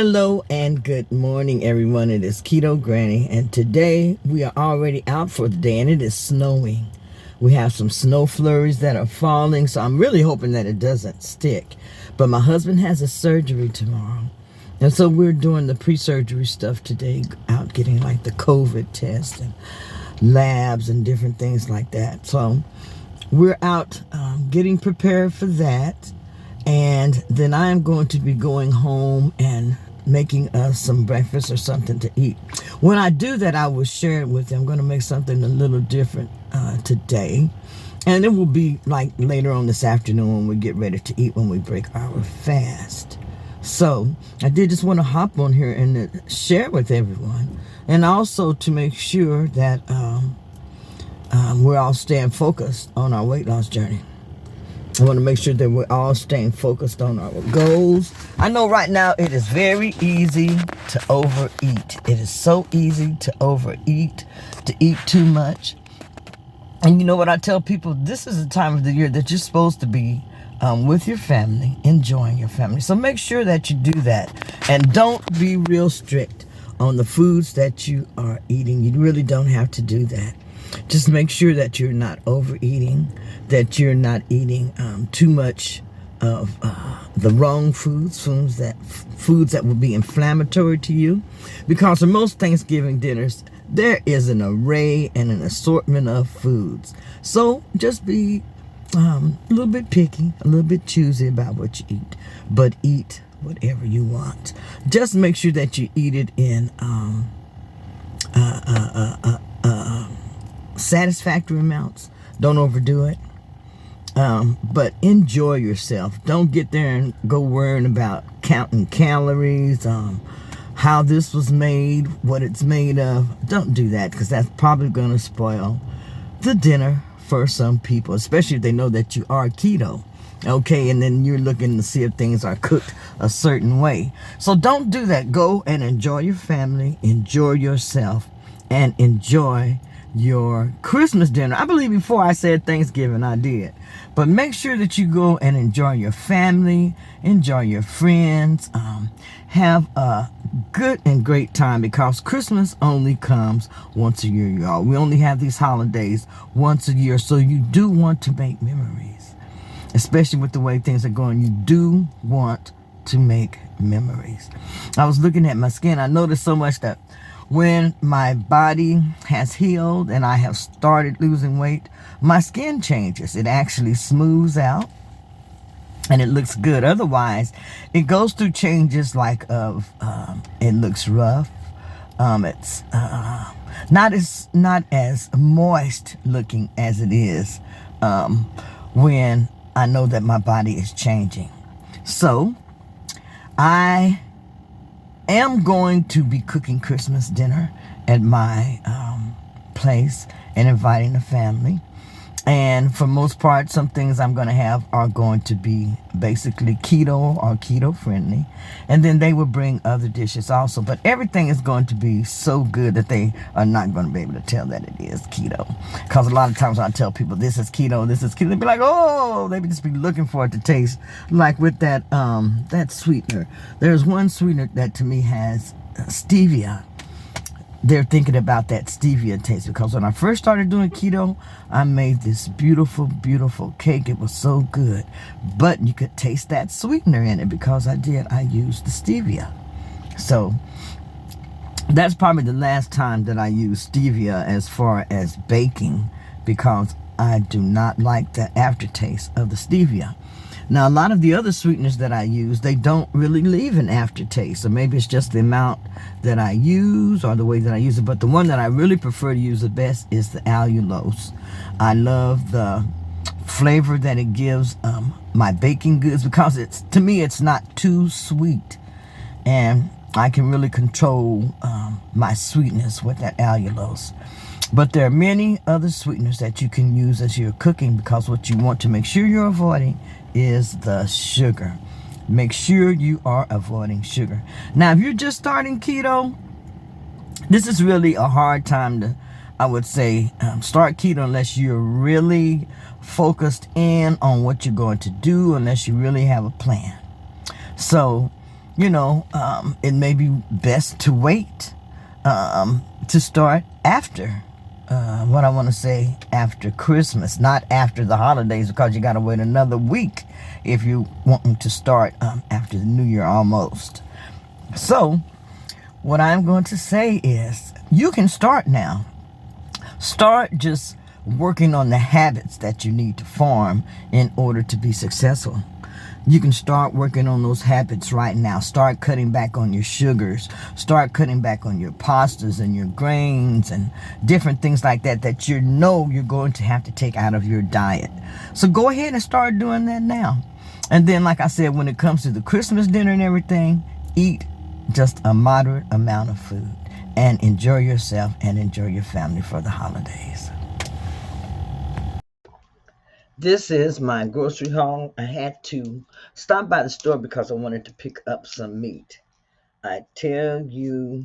Hello and good morning, everyone. It is Keto Granny, and today we are already out for the day, and it is snowing. We have some snow flurries that are falling, so I'm really hoping that it doesn't stick. But my husband has a surgery tomorrow, and so we're doing the pre-surgery stuff today, out getting like the COVID test and labs and different things like that. So we're out getting prepared for that. And then I am going to be going home and making us some breakfast or something to eat. When I do that, I will share it with you. I'm going to make something a little different today. And it will be like later on this afternoon when we get ready to eat, when we break our fast. So I did just want to hop on here and share it with everyone. And also to make sure that we're all staying focused on our weight loss journey. I want to make sure that we're all staying focused on our goals. I know right now it is very easy to overeat. It is so easy to overeat, to eat too much. And you know what I tell people? This is the time of the year that you're supposed to be with your family, enjoying your family. So make sure that you do that. And don't be real strict on the foods that you are eating. You really don't have to do that. Just make sure that you're not overeating, that you're not eating too much of the wrong foods that will be inflammatory to you. Because for most Thanksgiving dinners, there is an array and an assortment of foods. So just be a little bit picky, a little bit choosy about what you eat, but eat whatever you want. Just make sure that you eat it in satisfactory amounts. Don't overdo it. But enjoy yourself. Don't get there and go worrying about counting calories, how this was made, what it's made of. Don't do that, because that's probably going to spoil the dinner for some people, especially if they know that you are keto. Okay, and then you're looking to see if things are cooked a certain way. So don't do that. Go and enjoy your family, enjoy yourself, and enjoy your Christmas dinner. I believe before I said Thanksgiving, I did. But make sure that you go and enjoy your family, enjoy your friends, have a good and great time, because Christmas only comes once a year, y'all. We only have these holidays once a year, so you do want to make memories, especially with the way things are going. You do want to make memories. I was looking at my skin. I noticed so much that when my body has healed and I have started losing weight, my skin changes. It actually smooths out and it looks good. Otherwise, it goes through changes like it looks rough. It's not as moist looking as it is when I know that my body is changing. So I am going to be cooking Christmas dinner at my place and inviting the family. And for most part, some things I'm going to have are going to be basically keto or keto friendly. And then they will bring other dishes also. But everything is going to be so good that they are not going to be able to tell that it is keto. Because a lot of times when I tell people this is keto, they'll be like, oh, they would just be looking for it to taste like with that sweetener. There's one sweetener that to me has stevia. They're thinking about that stevia taste, because when I first started doing keto, I made this beautiful, beautiful cake. It was so good, but you could taste that sweetener in it because I used the stevia. So that's probably the last time that I used stevia as far as baking, because I do not like the aftertaste of the stevia. Now, a lot of the other sweeteners that I use, they don't really leave an aftertaste. So maybe it's just the amount that I use or the way that I use it. But the one that I really prefer to use the best is the allulose. I love the flavor that it gives my baking goods, because to me, it's not too sweet. And I can really control my sweetness with that allulose. But there are many other sweeteners that you can use as you're cooking, because what you want to make sure you're avoiding is the sugar. Make sure you are avoiding sugar. Now, if you're just starting keto, this is really a hard time to, I would say, start keto unless you're really focused in on what you're going to do, unless you really have a plan. So it may be best to wait to start after after Christmas, not after the holidays, because you got to wait another week if you want to start after the New Year almost. So what I'm going to say is you can start now. Start just working on the habits that you need to form in order to be successful. You can start working on those habits right now. Start cutting back on your sugars. Start cutting back on your pastas and your grains and different things like that you're going to have to take out of your diet. So go ahead and start doing that now. And then, like I said, when it comes to the Christmas dinner and everything, eat just a moderate amount of food and enjoy yourself and enjoy your family for the holidays. This is my grocery haul. I had to stop by the store because I wanted to pick up some meat. I tell you,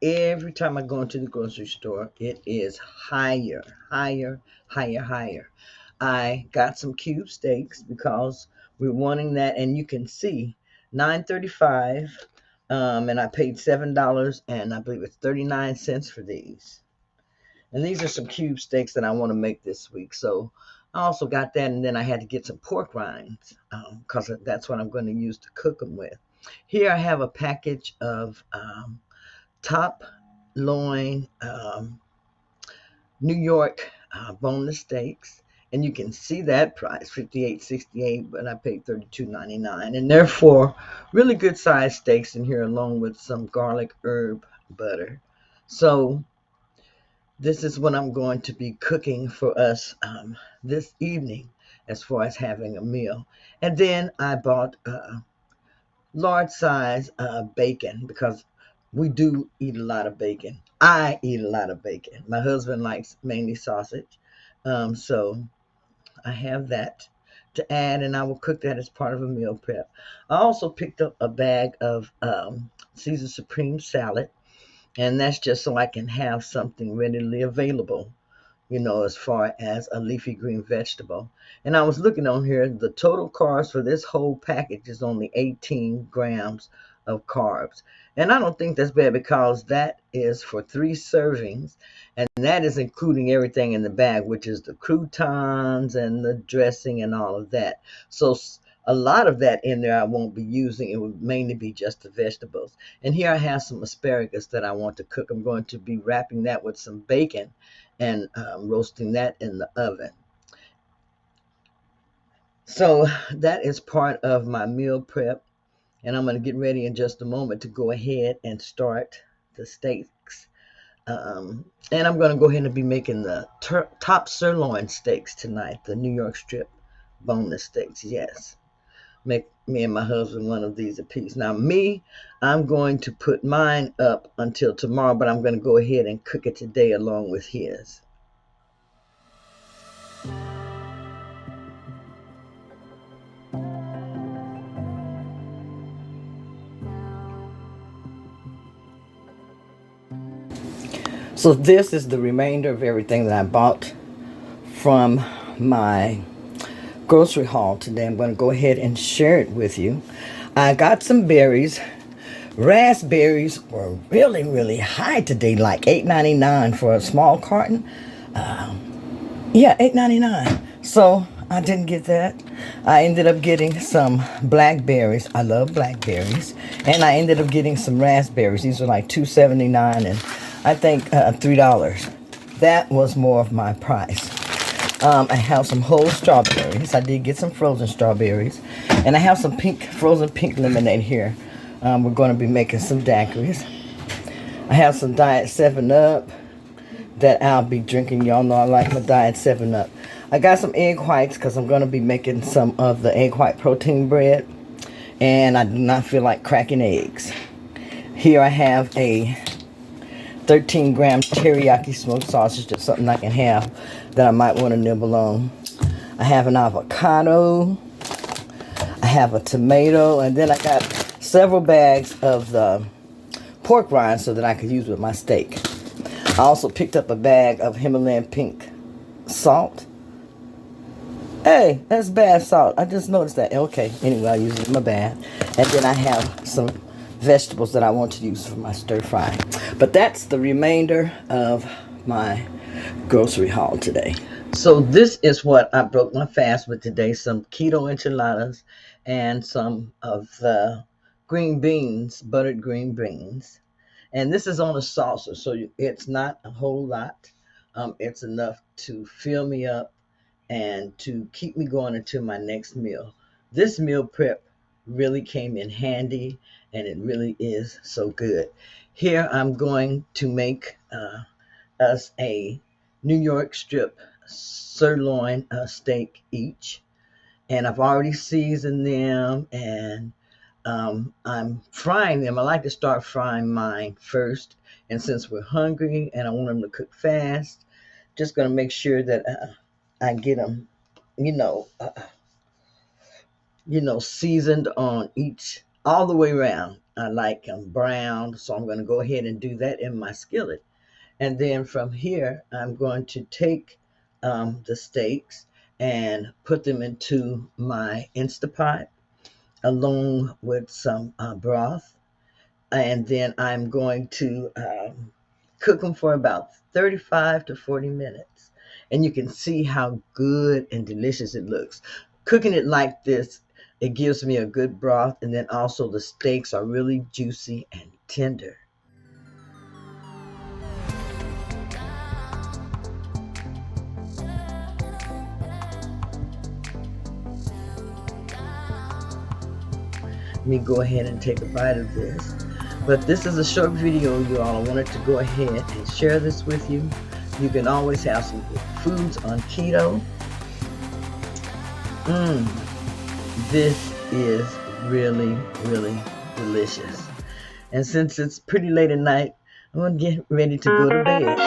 every time I go into the grocery store, it is higher. I got some cube steaks because we're wanting that, and you can see $9.35, and I paid $7, and I believe it's 39 cents for these. And these are some cube steaks that I want to make this week. So I also got that, and then I had to get some pork rinds because that's what I'm going to use to cook them with. Here I have a package of top loin New York boneless steaks. And you can see that price, $58.68, but I paid $32.99. And therefore, really good sized steaks in here along with some garlic herb butter. So this is what I'm going to be cooking for us this evening as far as having a meal. And then I bought large size bacon because we do eat a lot of bacon. I eat a lot of bacon. My husband likes mainly sausage. So I have that to add, and I will cook that as part of a meal prep. I also picked up a bag of Caesar Supreme salad. And that's just so I can have something readily available, as far as a leafy green vegetable. And I was looking on here, the total carbs for this whole package is only 18 grams of carbs. And I don't think that's bad because that is for 3 servings. And that is including everything in the bag, which is the croutons and the dressing and all of that. So a lot of that in there I won't be using. It would mainly be just the vegetables. And here I have some asparagus that I want to cook. I'm going to be wrapping that with some bacon and roasting that in the oven. So that is part of my meal prep. And I'm going to get ready in just a moment to go ahead and start the steaks. And I'm going to go ahead and be making the top sirloin steaks tonight, the New York strip boneless steaks. Yes. Make me and my husband one of these apiece. Now I'm going to put mine up until tomorrow, but I'm going to go ahead and cook it today along with his. So this is the remainder of everything that I bought from my grocery haul today. I'm going to go ahead and share it with you. I got some berries. Raspberries were really, really high today, like $8.99 for a small carton. Yeah, $8.99. So I didn't get that. I ended up getting some blackberries. I love blackberries. And I ended up getting some raspberries. These are like $2.79 and I think $3. That was more of my price. I have some whole strawberries. I did get some frozen strawberries. And I have some frozen pink lemonade here. We're going to be making some daiquiris. I have some Diet 7-Up that I'll be drinking. Y'all know I like my Diet 7-Up. I got some egg whites because I'm going to be making some of the egg white protein bread. And I do not feel like cracking eggs. Here I have a 13-gram teriyaki smoked sausage. That's something I can have that I might want to nibble on. I have an avocado. I have a tomato. And then I got several bags of the pork rinds so that I could use with my steak. I also picked up a bag of Himalayan pink salt. Hey, that's bath salt. I just noticed that. Okay, anyway, I use it in my bath. And then I have some vegetables that I want to use for my stir fry. But that's the remainder of my grocery haul today. So this is what I broke my fast with today. Some keto enchiladas and some of the green beans, buttered green beans. And this is on a saucer, so it's not a whole lot. It's enough to fill me up and to keep me going until my next meal. This meal prep really came in handy, and it really is so good. Here I'm going to make us a New York strip sirloin steak each, and I've already seasoned them, and I'm frying them. I like to start frying mine first, and since we're hungry and I want them to cook fast, just going to make sure that I get them, you know, uh, seasoned on each all the way around. I like them brown, so I'm going to go ahead and do that in my skillet. And then from here, I'm going to take the steaks and put them into my Instapot along with some broth. And then I'm going to cook them for about 35 to 40 minutes. And you can see how good and delicious it looks. Cooking it like this, it gives me a good broth, and then also the steaks are really juicy and tender. Let me go ahead and take a bite of this. But this is a short video, you all. I wanted to go ahead and share this with you. You can always have some good foods on keto. This is really, really delicious. And since it's pretty late at night, I'm going to get ready to go to bed.